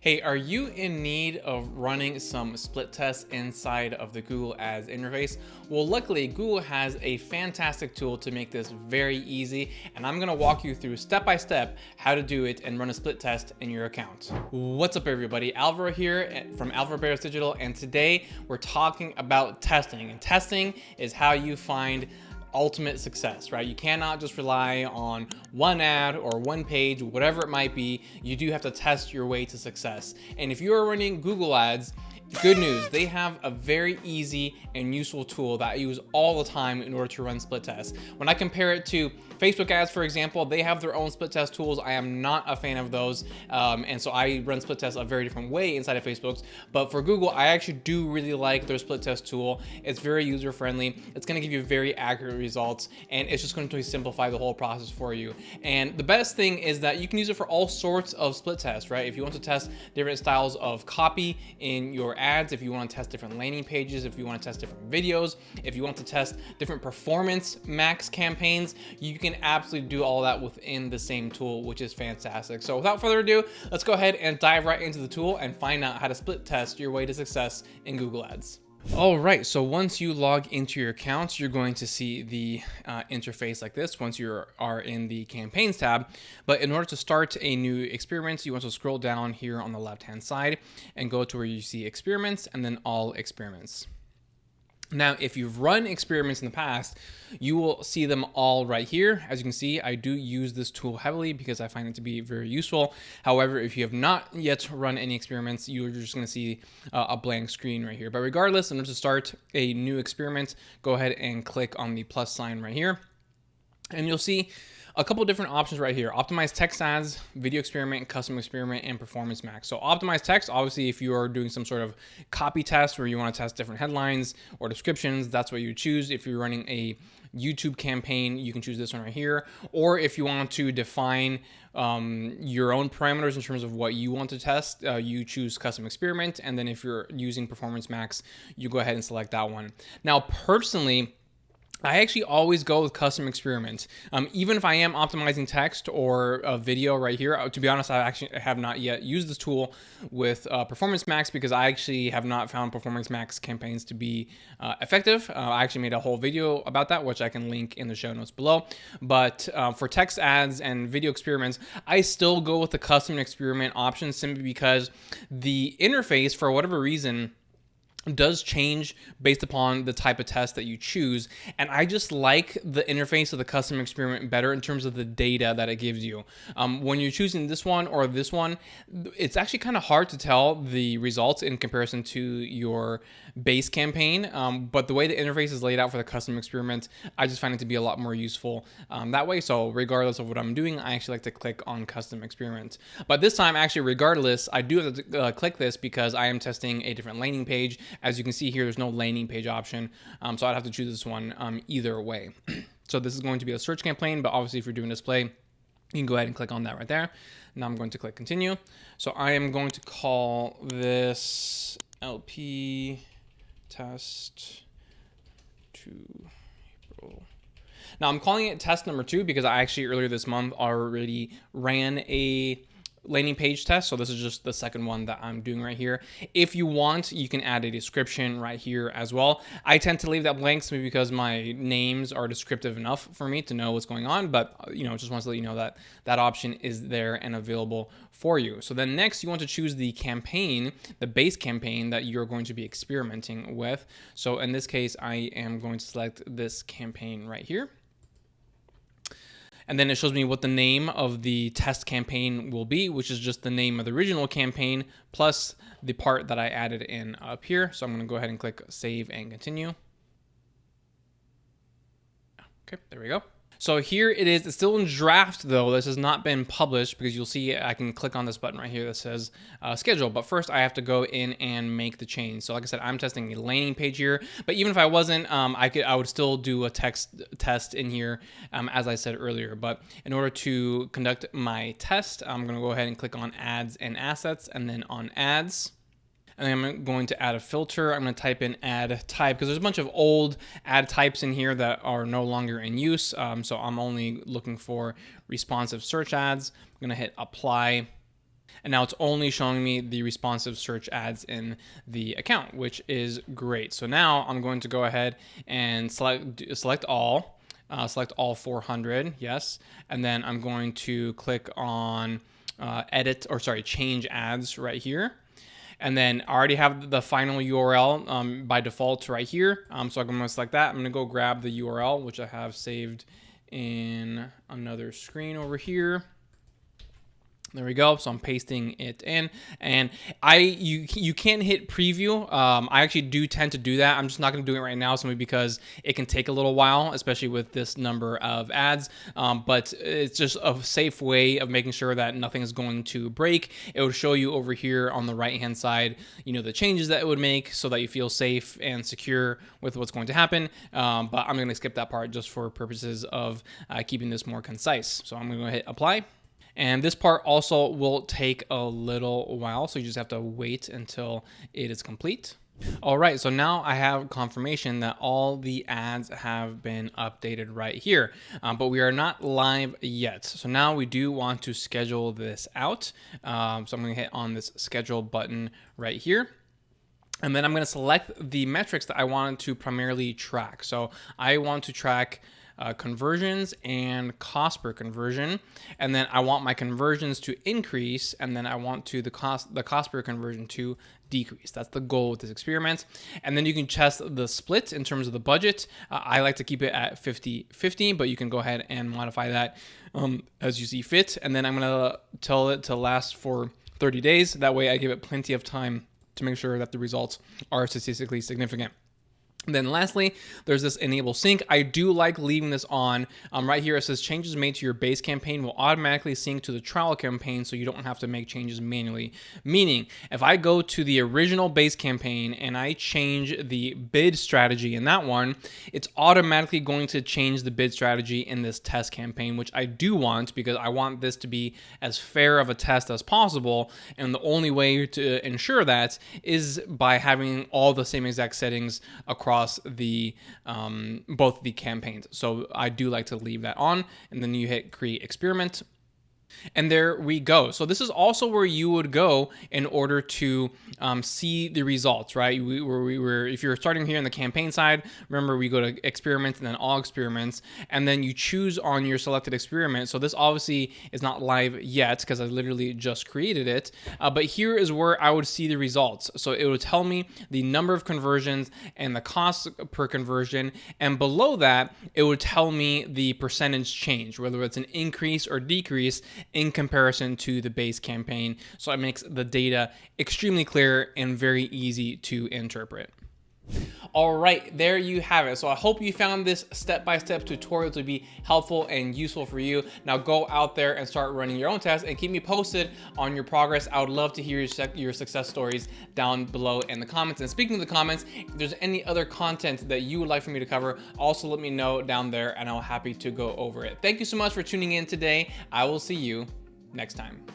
Hey, are you in need of running some split tests inside of the Google Ads interface? Well, luckily, Google has a fantastic tool to make this very easy, and I'm gonna walk you through step by step how to do it and run a split test in your account. What's up, everybody? Alvaro here from Alvaro Barrios Digital, and today we're talking about testing. And testing is how you find ultimate success, right? You cannot just rely on one ad or one page, whatever it might be. You do have to test your way to success. And if you are running Google Ads, good news, they have a very easy and useful tool that I use all the time in order to run split tests. When I compare it to Facebook ads, for example, they have their own split test tools. I am not a fan of those. And so I run split tests a very different way inside of Facebook's. But for Google, I actually do really like their split test tool. It's very user friendly. It's going to give you very accurate results, and it's just going to simplify the whole process for you. And the best thing is that you can use it for all sorts of split tests, right? If you want to test different styles of copy in your ads, if you want to test different landing pages, if you want to test different videos, if you want to test different performance max campaigns, you can absolutely do all that within the same tool, which is fantastic. So without further ado, let's go ahead and dive right into the tool and find out how to split test your way to success in Google Ads. All right, so once you log into your accounts, you're going to see the interface like this once you are in the campaigns tab. But in order to start a new experiment, you want to scroll down here on the left-hand side and go to where you see experiments and then all experiments. Now, if you've run experiments in the past, you will see them all right here. As you can see, I do use this tool heavily because I find it to be very useful. However, if you have not yet run any experiments, you're just going to see a blank screen right here. But regardless, in order to start a new experiment, go ahead and click on the plus sign right here. And you'll see a couple different options right here: optimize text ads, video experiment, custom experiment, and performance max. So optimize text, obviously, if you are doing some sort of copy test where you want to test different headlines or descriptions, that's what you choose. If you're running a YouTube campaign, you can choose this one right here. Or if you want to define your own parameters in terms of what you want to test, you choose custom experiment. And then if you're using performance max, you go ahead and select that one. Now, personally, I actually always go with custom experiment. Even if I am optimizing text or a video right here, to be honest, I actually have not yet used this tool with Performance Max because I actually have not found Performance Max campaigns to be effective. I actually made a whole video about that, which I can link in the show notes below. But for text ads and video experiments, I still go with the custom experiment option simply because the interface, for whatever reason, does change based upon the type of test that you choose. And I just like the interface of the custom experiment better in terms of the data that it gives you. When you're choosing this one or this one, it's actually kind of hard to tell the results in comparison to your base campaign. But the way the interface is laid out for the custom experiment, I just find it to be a lot more useful that way. So regardless of what I'm doing, I actually like to click on custom experiment. But this time, actually, regardless, I do have to click this because I am testing a different landing page. As you can see here, there's no landing page option, so I'd have to choose this one either way. So this is going to be a search campaign, but obviously if you're doing display, you can go ahead and click on that right there. Now I'm going to click continue. So I am going to call this LP test 2 April. Now I'm calling it test number 2 because I actually earlier this month already ran a landing page test. So this is just the second one that I'm doing right here. If you want, you can add a description right here as well. I tend to leave that blank simply because my names are descriptive enough for me to know what's going on, but just want to let you know that that option is there and available for you. So then next you want to choose the campaign, the base campaign that you're going to be experimenting with. So in this case, I am going to select this campaign right here. And then it shows me what the name of the test campaign will be, which is just the name of the original campaign plus the part that I added in up here. So I'm going to go ahead and click save and continue. Okay, there we go. So here it is. It's still in draft though. This has not been published because you'll see I can click on this button right here that says schedule. But first I have to go in and make the change. So like I said, I'm testing a landing page here. But even if I wasn't, I would still do a text test in here as I said earlier. But in order to conduct my test, I'm going to go ahead and click on ads and assets and then on ads. And then I'm going to add a filter. I'm going to type in add type because there's a bunch of old ad types in here that are no longer in use. So I'm only looking for responsive search ads. I'm going to hit apply. And now it's only showing me the responsive search ads in the account, which is great. So now I'm going to go ahead and select all 400, yes. And then I'm going to click on change ads right here. And then I already have the final URL by default right here. So I'm going to select that. I'm going to go grab the URL, which I have saved in another screen over here. There we go. So I'm pasting it in, and you can hit preview. I actually do tend to do that. I'm just not going to do it right now, simply because it can take a little while, especially with this number of ads. But it's just a safe way of making sure that nothing is going to break. It will show you over here on the right hand side, the changes that it would make, so that you feel safe and secure with what's going to happen. But I'm going to skip that part just for purposes of keeping this more concise. So I'm going to hit apply. And this part also will take a little while, so you just have to wait until it is complete. All right, so now I have confirmation that all the ads have been updated right here, but we are not live yet. So now we do want to schedule this out. So I'm going to hit on this schedule button right here. And then I'm going to select the metrics that I want to primarily track. So I want to track conversions and cost per conversion, and then I want my conversions to increase, and then I want the cost per conversion to decrease. That's the goal with this experiment. And then you can test the split in terms of the budget. I like to keep it at 50-50, but you can go ahead and modify that as you see fit. And then I'm gonna tell it to last for 30 days. That way I give it plenty of time to make sure that the results are statistically significant. And then lastly, there's this enable sync. I do like leaving this on. Right here it says changes made to your base campaign will automatically sync to the trial campaign, so you don't have to make changes manually. Meaning, if I go to the original base campaign and I change the bid strategy in that one, it's automatically going to change the bid strategy in this test campaign, which I do want, because I want this to be as fair of a test as possible. And the only way to ensure that is by having all the same exact settings across the both the campaigns. So I do like to leave that on, and then you hit create experiment. And there we go. So this is also where you would go in order to see the results, right? If you're starting here on the campaign side, remember we go to experiments and then all experiments, and then you choose on your selected experiment. So this obviously is not live yet because I literally just created it. But here is where I would see the results. So it would tell me the number of conversions and the cost per conversion. And below that, it would tell me the percentage change, whether it's an increase or decrease in comparison to the base campaign. So it makes the data extremely clear and very easy to interpret. All right, there you have it. So I hope you found this step-by-step tutorial to be helpful and useful for you. Now go out there and start running your own tests and keep me posted on your progress. I would love to hear your success stories down below in the comments. And speaking of the comments, if there's any other content that you would like for me to cover, also let me know down there and I'm happy to go over it. Thank you so much for tuning in today. I will see you next time.